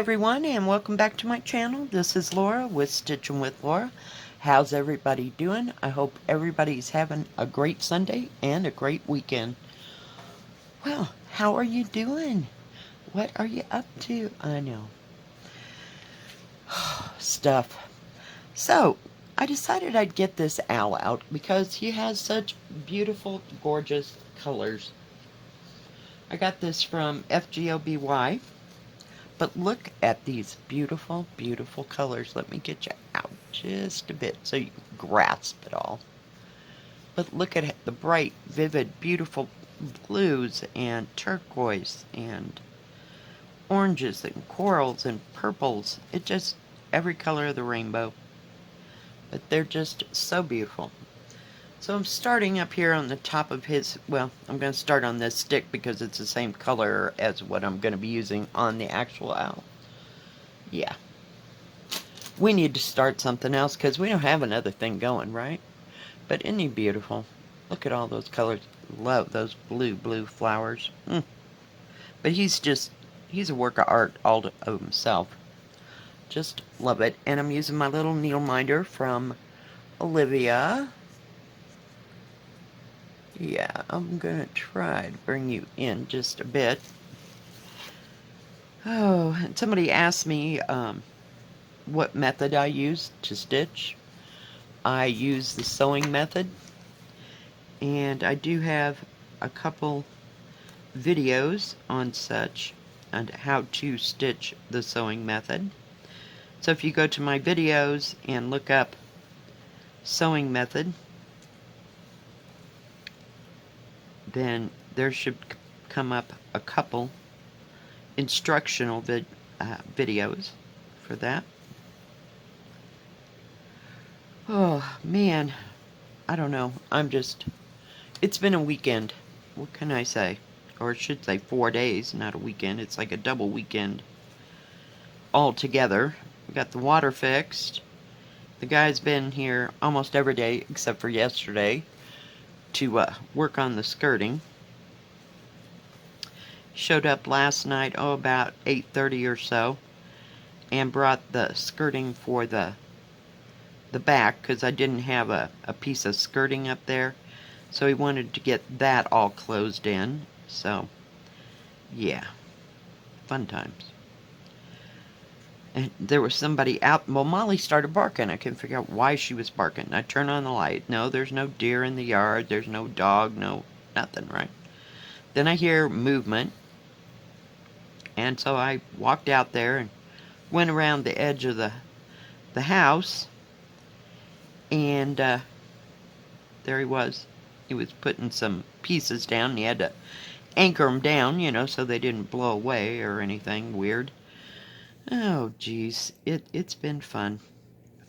everyone, and welcome back to my channel. This is Laura with Stitchin with Laura. How's everybody doing? I hope everybody's having a great Sunday and a great weekend. Well, how are you doing? What are you up to? I know. Stuff. So, I decided I'd get this owl out because he has such beautiful, gorgeous colors. I got this from FGOBY. But look at these beautiful, beautiful colors. Let me get you out just a bit so you can grasp it all. But look at the bright, vivid, beautiful blues and turquoise and oranges and corals and purples. It just, every color of the rainbow. But they're just so beautiful. So I'm starting up here on the top of his, well, I'm going to start on this stick because it's the same color as what I'm going to be using on the actual owl. Yeah. We need to start something else because we don't have another thing going, right? But isn't he beautiful? Look at all those colors. Love those blue flowers. But he's a work of art all of himself. Just love it. And I'm using my little needle minder from Olivia. Yeah, I'm going to try to bring you in just a bit. Oh, and somebody asked me what method I use to stitch. I use the sewing method. And I do have a couple videos on such and how to stitch the sewing method. So if you go to my videos and look up sewing method, then there should come up a couple instructional videos for that. Oh man, I don't know. It's been a weekend. What can I say? Or I should say 4 days, not a weekend. It's like a double weekend all together. We got the water fixed. The guy's been here almost every day except for yesterday to work on the skirting. Showed up last night, about 8:30 or so, and brought the skirting for the back because I didn't have a piece of skirting up there. So he wanted to get that all closed in. So, yeah, fun times. And there was somebody out. Well, Molly started barking. I couldn't figure out why she was barking. I turned on the light. No, there's no deer in the yard. There's no dog. No, nothing, right? Then I hear movement. And so I walked out there and went around the edge of the house. And there he was. He was putting some pieces down. And he had to anchor them down, you know, so they didn't blow away or anything weird. Oh, geez. It's been fun.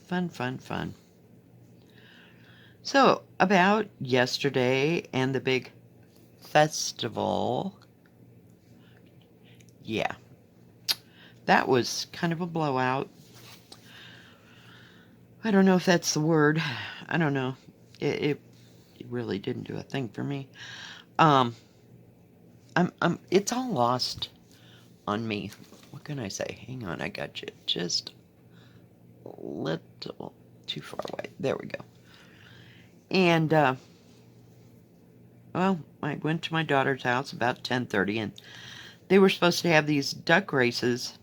Fun. So, about yesterday and the big festival. Yeah. That was kind of a blowout. I don't know if that's the word. I don't know. It really didn't do a thing for me. It's all lost on me. What can I say? Hang on, I got you just a little too far away. There we go. And, well, I went to my daughter's house about 10:30, and they were supposed to have these duck races.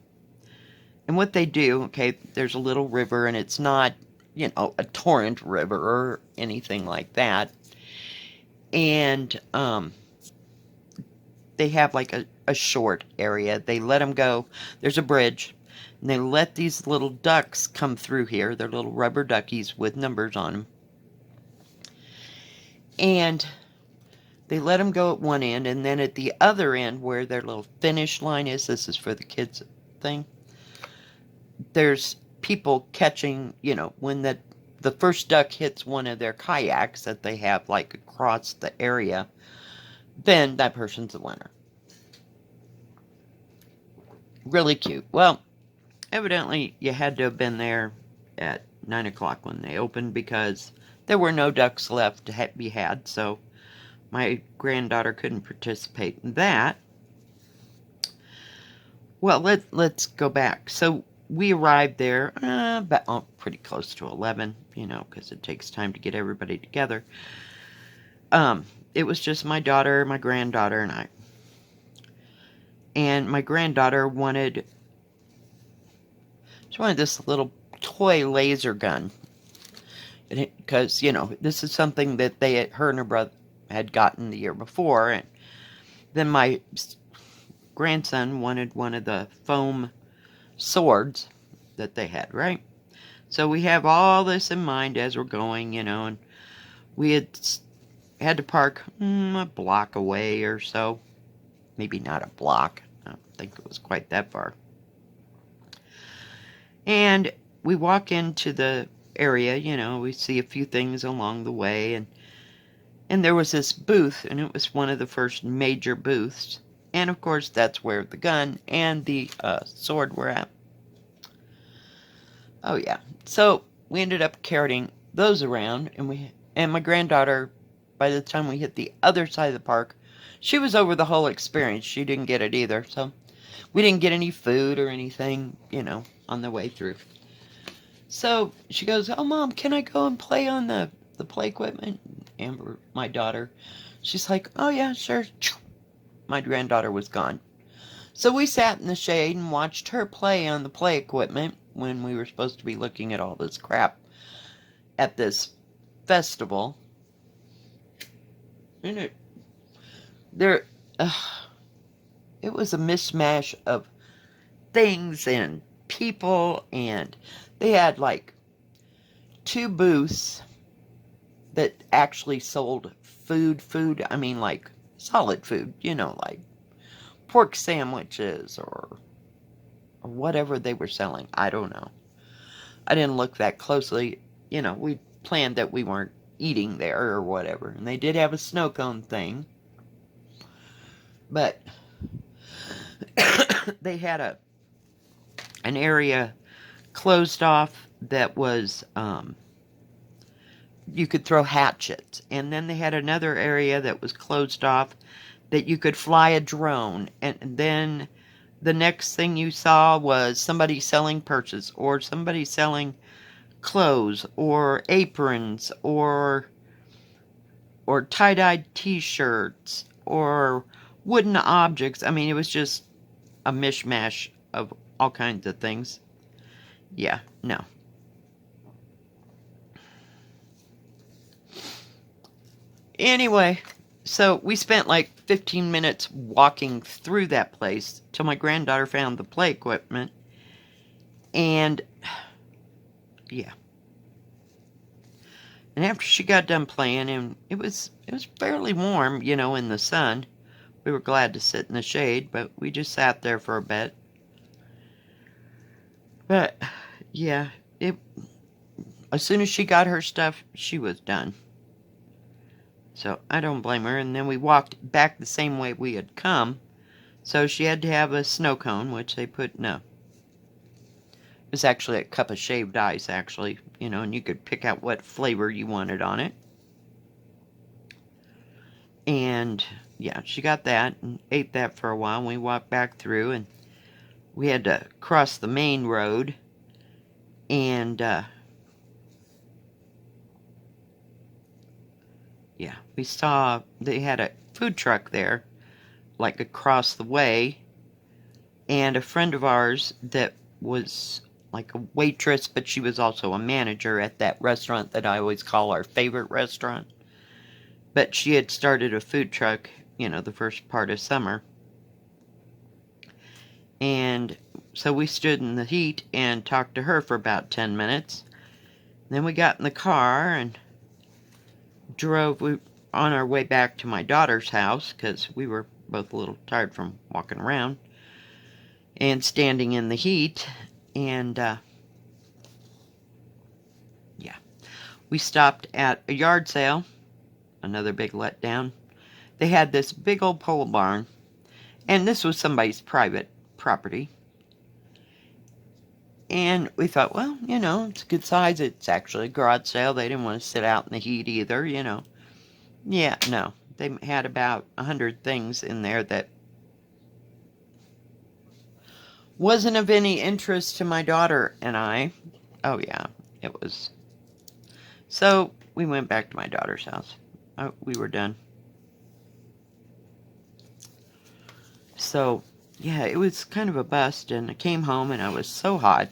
And what they do, okay, there's a little river, and it's not, you know, a torrent river or anything like that. And, they have like a short area. They let them go. There's a bridge. And they let these little ducks come through here. They're little rubber duckies with numbers on them. And they let them go at one end. And then at the other end where their little finish line is, this is for the kids thing, there's people catching, you know, when the first duck hits one of their kayaks that they have like across the area, then that person's the winner. Really cute. Well, evidently you had to have been there at 9 o'clock when they opened because there were no ducks left to be had, so my granddaughter couldn't participate in that. Well, let's go back. So we arrived there about pretty close to 11, because it takes time to get everybody together. It was just my daughter, my granddaughter, and I. And my granddaughter wanted this little toy laser gun. Because, this is something that her and her brother had gotten the year before. And then my grandson wanted one of the foam swords that they had, right? So we have all this in mind as we're going, and we had to park a block away or so. Maybe not a block. I don't think it was quite that far. And we walk into the area, we see a few things along the way, and there was this booth, and it was one of the first major booths. And of course, that's where the gun and the sword were at. Oh yeah. So we ended up carrying those around, and my granddaughter, by the time we hit the other side of the park, she was over the whole experience. She didn't get it either, so we didn't get any food or anything, on the way through. So she goes, "Oh, Mom, can I go and play on the play equipment?" Amber, my daughter, she's like, "Oh yeah, sure." My granddaughter was gone. So we sat in the shade and watched her play on the play equipment when we were supposed to be looking at all this crap at this festival. And it was a mishmash of things and people, and they had like 2 booths that actually sold food. I mean, like solid food, like pork sandwiches or whatever they were selling. I don't know. I didn't look that closely. We planned that we weren't eating there or whatever. And they did have a snow cone thing. But they had an area closed off that was you could throw hatchets. And then they had another area that was closed off that you could fly a drone. And then the next thing you saw was somebody selling purses or somebody selling clothes or aprons or tie-dyed t-shirts or wooden objects. I mean, it was just a mishmash of all kinds of things. Yeah, no. Anyway, so we spent like 15 minutes walking through that place till my granddaughter found the play equipment. And yeah. And after she got done playing, and it was fairly warm, in the sun. We were glad to sit in the shade, but we just sat there for a bit. But yeah, as soon as she got her stuff, she was done. So I don't blame her. And then we walked back the same way we had come. So she had to have a snow cone, which they put no. It was actually a cup of shaved ice, actually, and you could pick out what flavor you wanted on it. And yeah, she got that and ate that for a while. And we walked back through, and we had to cross the main road. And yeah, we saw they had a food truck there, like across the way. And a friend of ours that was like a waitress, but she was also a manager at that restaurant that I always call our favorite restaurant. But she had started a food truck, the first part of summer. And so we stood in the heat and talked to her for about 10 minutes. Then we got in the car and drove on our way back to my daughter's house, because we were both a little tired from walking around and standing in the heat. And yeah, we stopped at a yard sale. Another big letdown. They had this big old pole barn, and this was somebody's private property. And we thought, well, it's a good size. It's actually a garage sale. They didn't want to sit out in the heat either, Yeah, no. They had about 100 things in there that wasn't of any interest to my daughter and I. Oh, yeah, it was. So we went back to my daughter's house. We were done. So, yeah, it was kind of a bust, and I came home and I was so hot.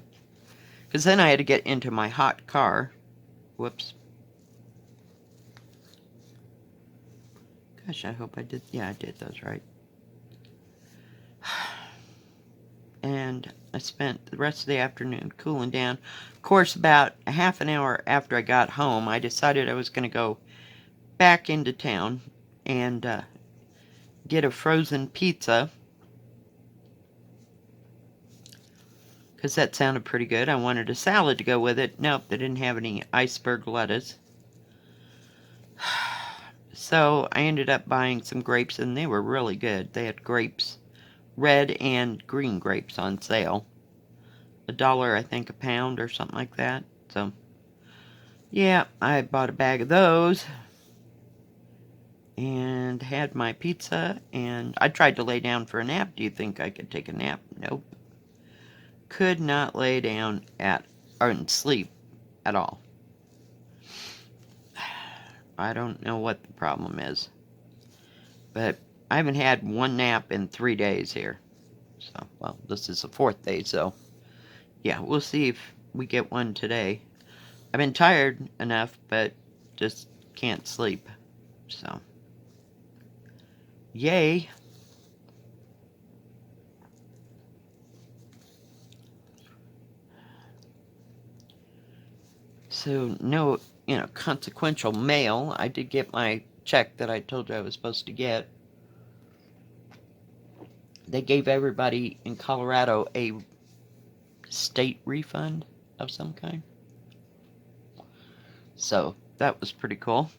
Because then I had to get into my hot car. Whoops. Gosh, I hope I did. Yeah, I did those right. And I spent the rest of the afternoon cooling down. Of course, about a half an hour after I got home, I decided I was going to go back into town and get a frozen pizza. Because that sounded pretty good. I wanted a salad to go with it. Nope, they didn't have any iceberg lettuce. So I ended up buying some grapes, and they were really good. They had grapes, red and green grapes on sale. $1, I think, a pound or something like that. So, yeah, I bought a bag of those and had my pizza, and I tried to lay down for a nap. Do you think I could take a nap? Nope. Could not lay down or sleep at all. I don't know what the problem is, but I haven't had one nap in 3 days here. So, well, this is the 4th day, so yeah, we'll see if we get one today. I've been tired enough, but just can't sleep. So, yay. So, no, consequential mail. I did get my check that I told you I was supposed to get. They gave everybody in Colorado a state refund of some kind. So, that was pretty cool.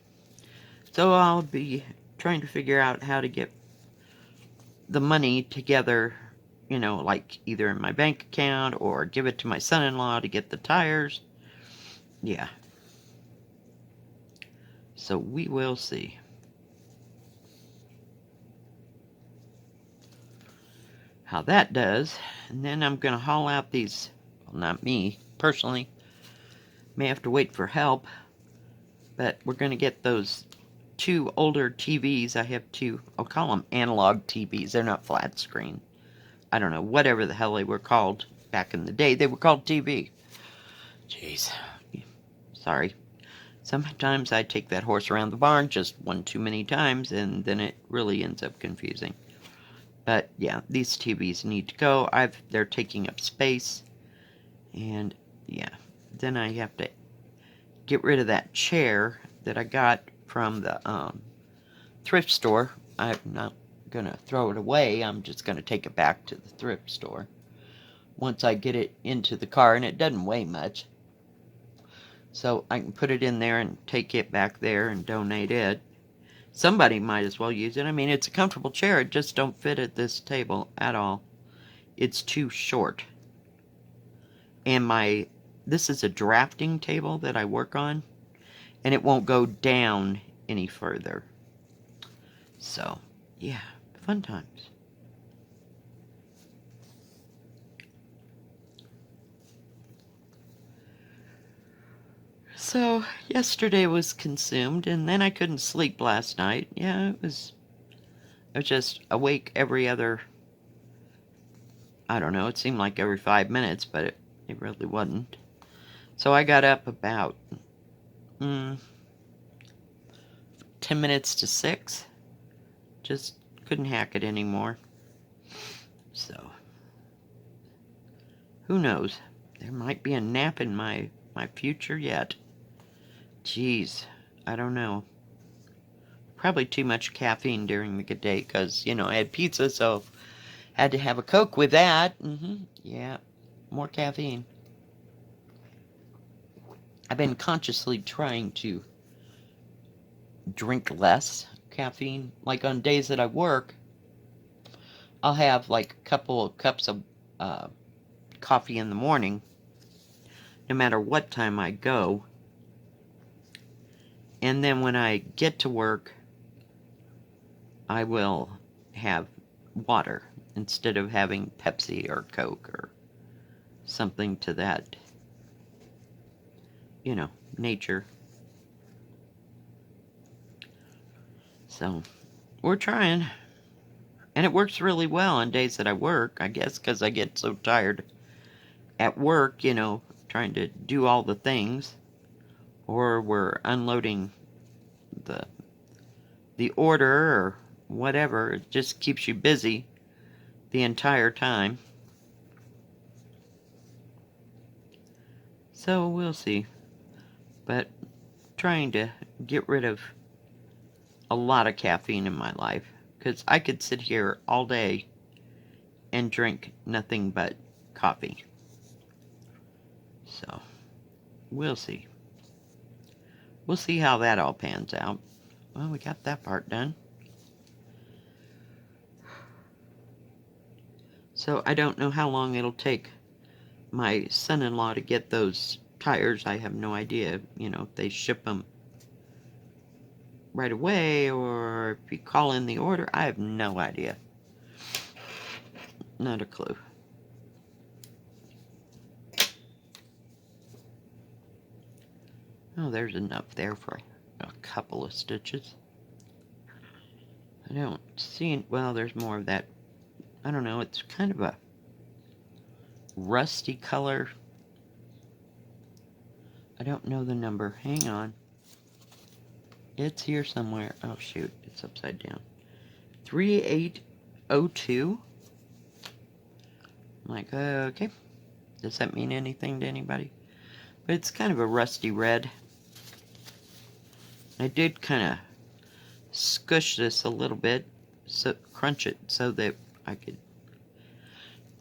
So, I'll be trying to figure out how to get the money together, like either in my bank account or give it to my son-in-law to get the tires. Yeah. So we will see. How that does. And then I'm going to haul out these, well, not me, personally. May have to wait for help. But we're going to get those 2 older TVs. I have 2, I'll call them analog TVs. They're not flat screen. I don't know, whatever the hell they were called back in the day. They were called TV. Jeez. Sorry. Sometimes I take that horse around the barn just one too many times, and then it really ends up confusing. But yeah, these TVs need to go. They're taking up space, and yeah, then I have to get rid of that chair that I got from the thrift store. I'm not gonna throw it away. I'm just gonna take it back to the thrift store once I get it into the car, and it doesn't weigh much. So I can put it in there and take it back there and donate it. Somebody might as well use it. I mean, it's a comfortable chair. It just don't fit at this table at all. It's too short. And this is a drafting table that I work on, and it won't go down any further. So, yeah, fun times. So, yesterday was consumed, and then I couldn't sleep last night. Yeah, I was just awake every other, I don't know, it seemed like every 5 minutes, but it really wasn't. So I got up about 10 minutes to 6. Just couldn't hack it anymore. So, who knows? There might be a nap in my future yet. Jeez, I don't know. Probably too much caffeine during the day because, I had pizza, so had to have a Coke with that. Yeah, more caffeine. I've been consciously trying to drink less caffeine. Like on days that I work, I'll have like a couple of cups of coffee in the morning, no matter what time I go. And then when I get to work, I will have water instead of having Pepsi or Coke or something to that, you know, nature. So, we're trying. And it works really well on days that I work, I guess, because I get so tired at work, you know, trying to do all the things. Or we're unloading the order or whatever. It just keeps you busy the entire time. So we'll see. But trying to get rid of a lot of caffeine in my life, because I could sit here all day and drink nothing but coffee. So we'll see. We'll see how that all pans out. Well, we got that part done. So I don't know how long it'll take my son-in-law to get those tires. I have no idea, you know, if they ship them right away or if you call in the order. I have no idea. Not a clue. Oh, there's enough there for a couple of stitches. I don't see, well, there's more of that. I don't know, it's kind of a rusty color. I don't know the number. Hang on. It's here somewhere. Oh, shoot. It's upside down. 3802. I'm like, okay. Does that mean anything to anybody? But it's kind of a rusty red. I did kind of squish this a little bit, so crunch it so that I could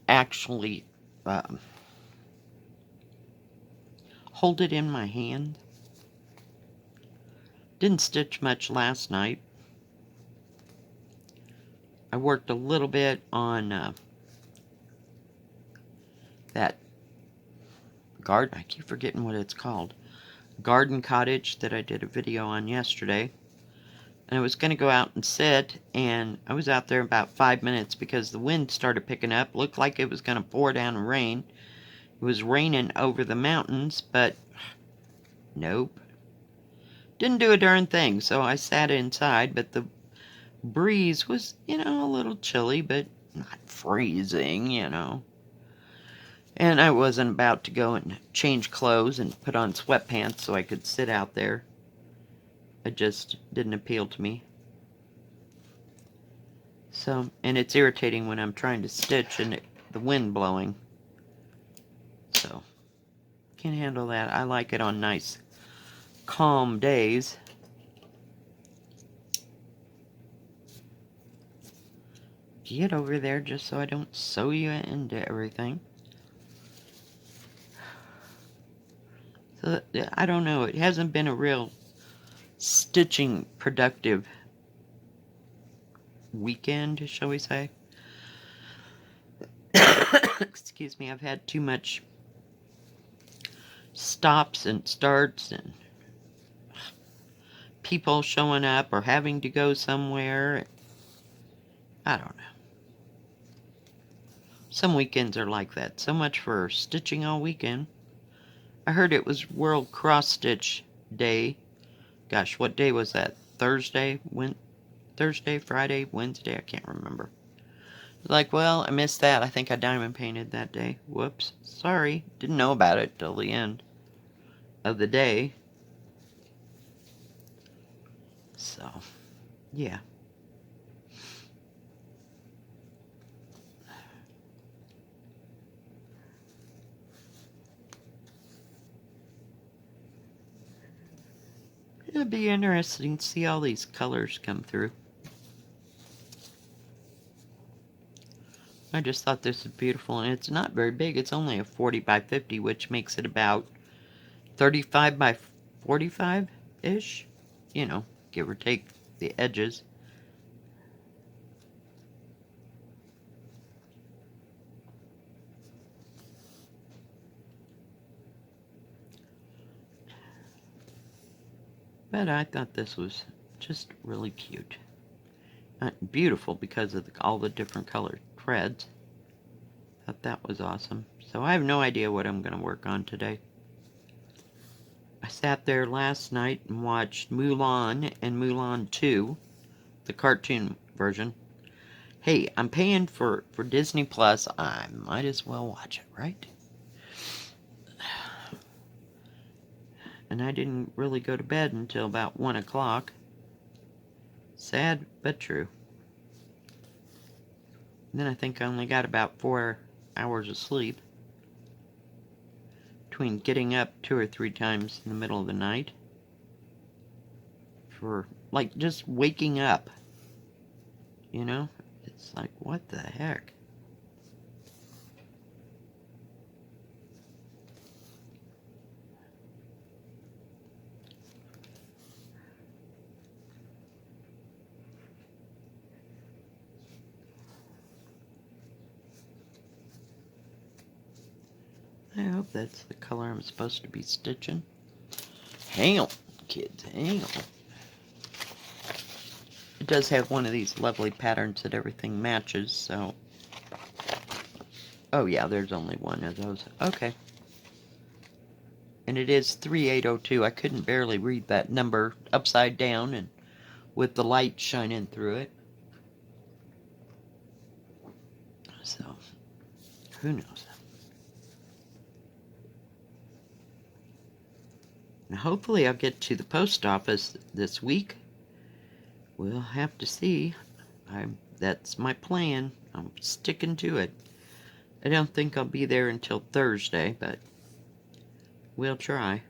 actually hold it in my hand. Didn't stitch much last night. I worked a little bit on that garden. I keep forgetting what it's called. Garden cottage that I did a video on yesterday. And I was going to go out and sit, and I was out there about 5 minutes because the wind started picking up. Looked like it was going to pour down and rain. It was raining over the mountains, but nope. Didn't do a darn thing, so I sat inside, but the breeze was, you know, a little chilly, but not freezing, you know. And I wasn't about to go and change clothes and put on sweatpants so I could sit out there. It just didn't appeal to me. So, and it's irritating when I'm trying to stitch and the wind blowing. So, can't handle that. I like it on nice, calm days. Get over there just so I don't sew you into everything. So, I don't know. It hasn't been a real stitching productive weekend, shall we say. Excuse me, I've had too much stops and starts and people showing up or having to go somewhere. I don't know. Some weekends are like that. So much for stitching all weekend. I heard it was World Cross Stitch Day. Gosh, what day was that? Thursday? Thursday, Friday, Wednesday? I can't remember. Like, well, I missed that. I think I diamond painted that day. Whoops. Sorry. Didn't know about it till the end of the day. So, yeah. It'll be interesting to see all these colors come through. I just thought this was beautiful, and it's not very big. It's only a 40 by 50, which makes it about 35 by 45-ish. You know, give or take the edges. But I thought this was just really cute. Beautiful because of all the different colors. threads. Thought that was awesome. So I have no idea what I'm going to work on today. I sat there last night and watched Mulan and Mulan 2, the cartoon version. Hey, I'm paying for Disney Plus. I might as well watch it, right? And I didn't really go to bed until about 1 o'clock. Sad, but true. And then I think I only got about 4 hours of sleep. Between getting up 2 or 3 times in the middle of the night. For, like, just waking up. You know? It's like, what the heck? I hope that's the color I'm supposed to be stitching. Hang on, kids, hang on. It does have one of these lovely patterns that everything matches, so... Oh yeah, there's only one of those. Okay. And it is 3802. I couldn't barely read that number upside down and with the light shining through it. So, who knows? Now, hopefully I'll get to the post office this week. We'll have to see. That's my plan. I'm sticking to it. I don't think I'll be there until Thursday, but we'll try.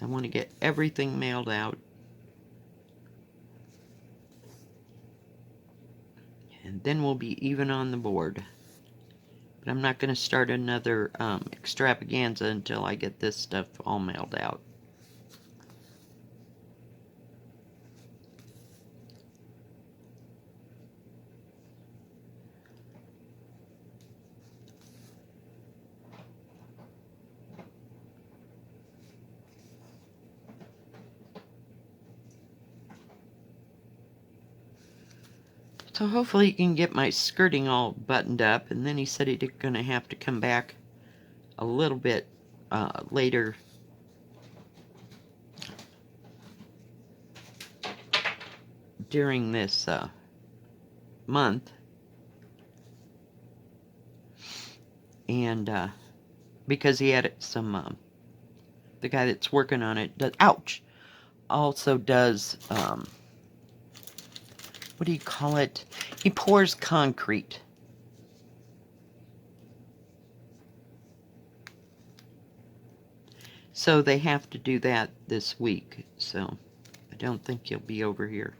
I want to get everything mailed out. And then we'll be even on the board. But I'm not going to start another extravaganza until I get this stuff all mailed out. So hopefully he can get my skirting all buttoned up, and then he said he's going to have to come back a little bit later during this month, and because he had some the guy that's working on it does, ouch, also does what do you call it? He pours concrete. So they have to do that this week. So I don't think he'll be over here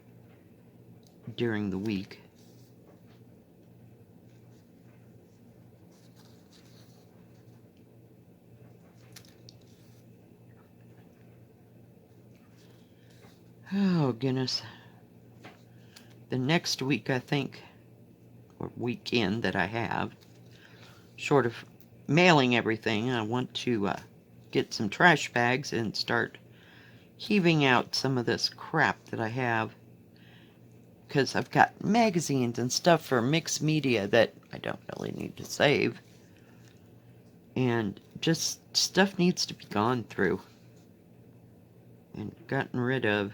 during the week. Oh, goodness. The next week, I think, or weekend that I have, short of mailing everything, I want to get some trash bags and start heaving out some of this crap that I have. Because I've got magazines and stuff for mixed media that I don't really need to save. And just stuff needs to be gone through and gotten rid of.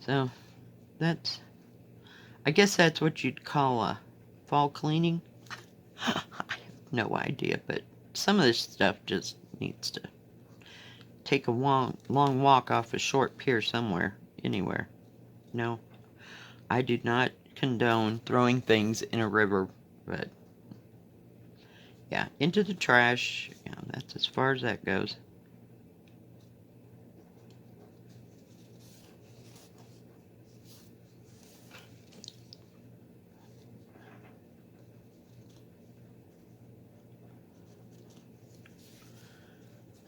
So, I guess that's what you'd call a fall cleaning. I have no idea, but some of this stuff just needs to take a long walk off a short pier somewhere, anywhere. No, I do not condone throwing things in a river, but yeah, into the trash. Yeah, that's as far as that goes.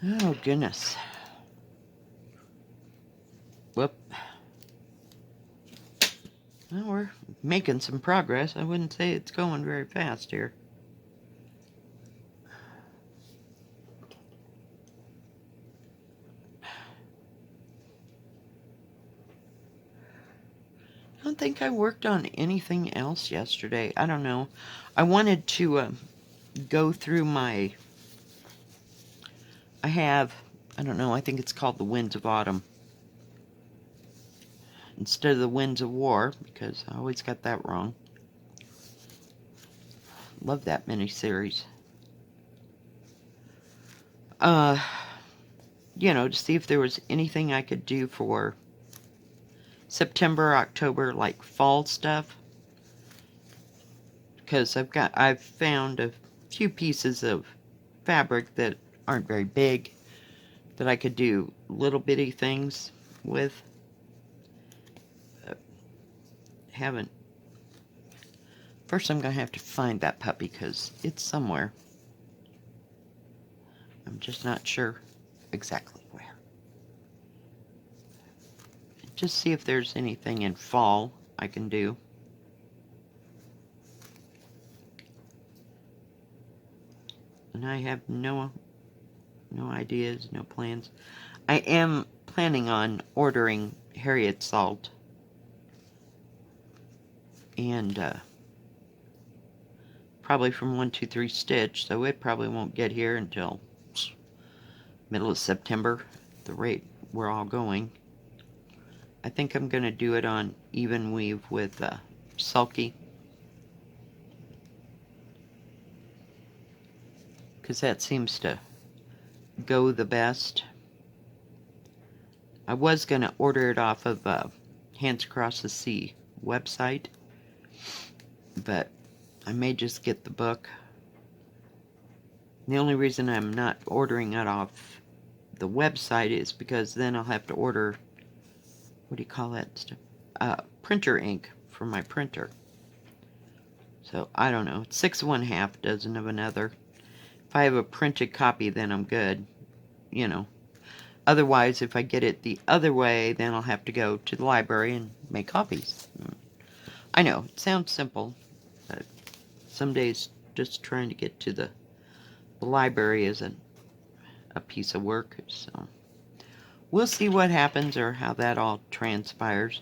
Oh, goodness. Whoop. Well, making some progress. I wouldn't say it's going very fast here. I don't think I worked on anything else yesterday. I don't know. I wanted to go through my... I have, I don't know, I think it's called The Winds of Autumn instead of The Winds of War, because I always got that wrong. Love that miniseries. You know, to see if there was anything I could do for September, October, like fall stuff. Because I've found a few pieces of fabric that aren't very big that I could do little bitty things with. Haven't. First I'm going to have to find that puppy because it's somewhere. I'm just not sure exactly where. Just see if there's anything in fall I can do. And I have no ideas, no plans. I am planning on ordering Harriet salt. And probably from 123 Stitch, so it probably won't get here until middle of September, at the rate we're all going. I think I'm going to do it on even weave with Sulky, because that seems to go the best. I was going to order it off of Hands Across the Sea website, but I may just get the book. The only reason I'm not ordering it off the website is because then I'll have to order, what do you call that stuff? Printer ink for my printer. So, I don't know. It's 6 1/2 dozen of another. If I have a printed copy, then I'm good. You know. Otherwise, if I get it the other way, then I'll have to go to the library and make copies. I know, it sounds simple, but some days just trying to get to the library isn't a piece of work, so we'll see what happens or how that all transpires.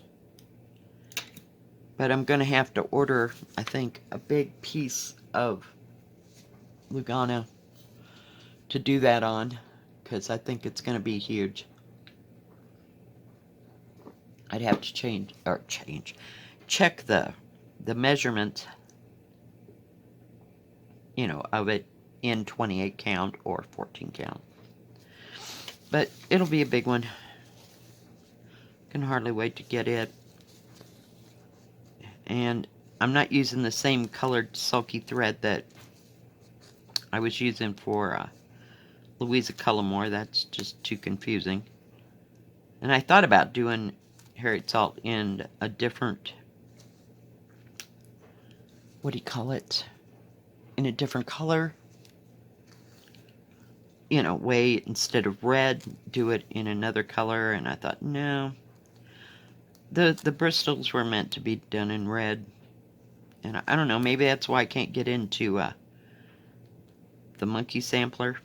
But I'm going to have to order, I think, a big piece of Lugana to do that on, because I think it's going to be huge. I'd have to check the measurement, you know, of it in 28 count or 14 count. But it'll be a big one. Can hardly wait to get it. And I'm not using the same colored sulky thread that I was using for Louisa Cullimore. That's just too confusing. And I thought about doing Harriet Salt in a different, what do you call it? In a different color. You know, way, instead of red, do it in another color. And I thought, no. The bristles were meant to be done in red. And I don't know, maybe that's why I can't get into the monkey sampler.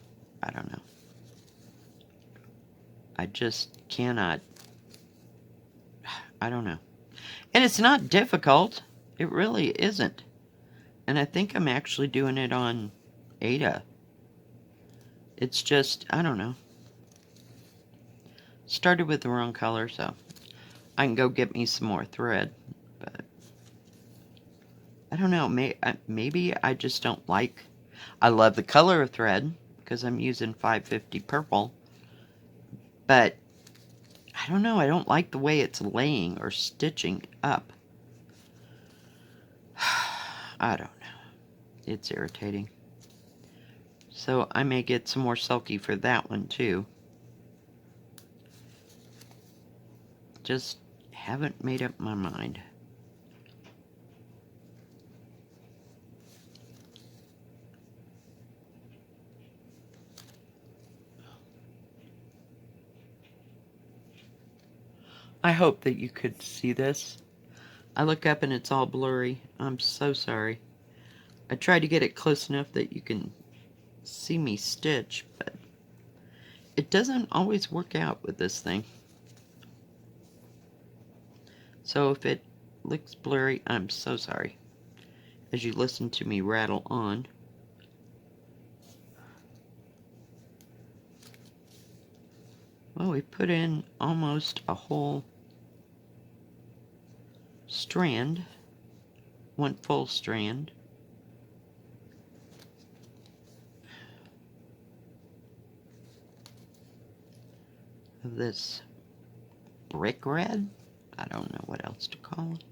I don't know. I just cannot. I don't know. And it's not difficult. It really isn't. And I think I'm actually doing it on Ada. It's just, I don't know. Started with the wrong color, so I can go get me some more thread. But I don't know. Maybe I just don't like. I love the color of thread because I'm using 550 purple. But I don't know. I don't like the way it's laying or stitching up. I don't know. It's irritating. So I may get some more sulky for that one too. Just haven't made up my mind. I hope that you could see this. I look up and it's all blurry. I'm so sorry. I tried to get it close enough that you can see me stitch, but it doesn't always work out with this thing. So if it looks blurry, I'm so sorry. As you listen to me rattle on. Well, we put in almost a whole strand, one full strand. Of this brick red. I don't know what else to call it.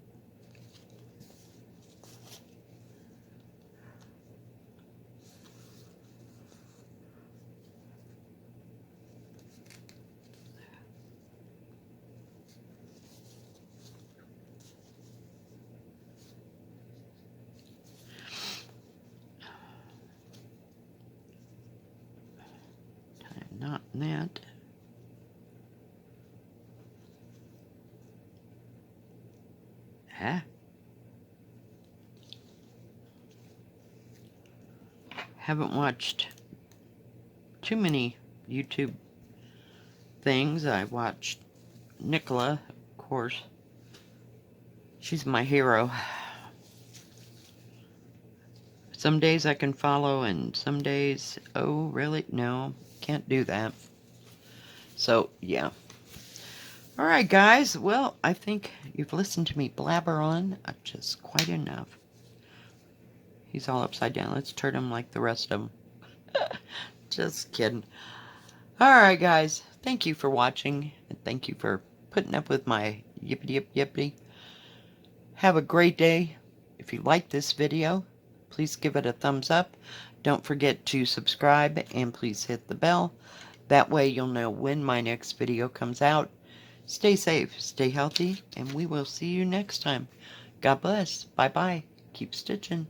Not that. Huh? Haven't watched too many YouTube things. I watched Nicola, of course. She's my hero. Some days I can follow, and some days, oh, really? No, can't do that. So, yeah. Alright, guys. Well, I think you've listened to me blabber on just quite enough. He's all upside down. Let's turn him like the rest of them. Just kidding. Alright, guys. Thank you for watching, and thank you for putting up with my yippity-yip-yippity. Have a great day. If you like this video, please give it a thumbs up. Don't forget to subscribe, and please hit the bell. That way you'll know when my next video comes out. Stay safe, stay healthy, and we will see you next time. God bless. Bye-bye. Keep stitching.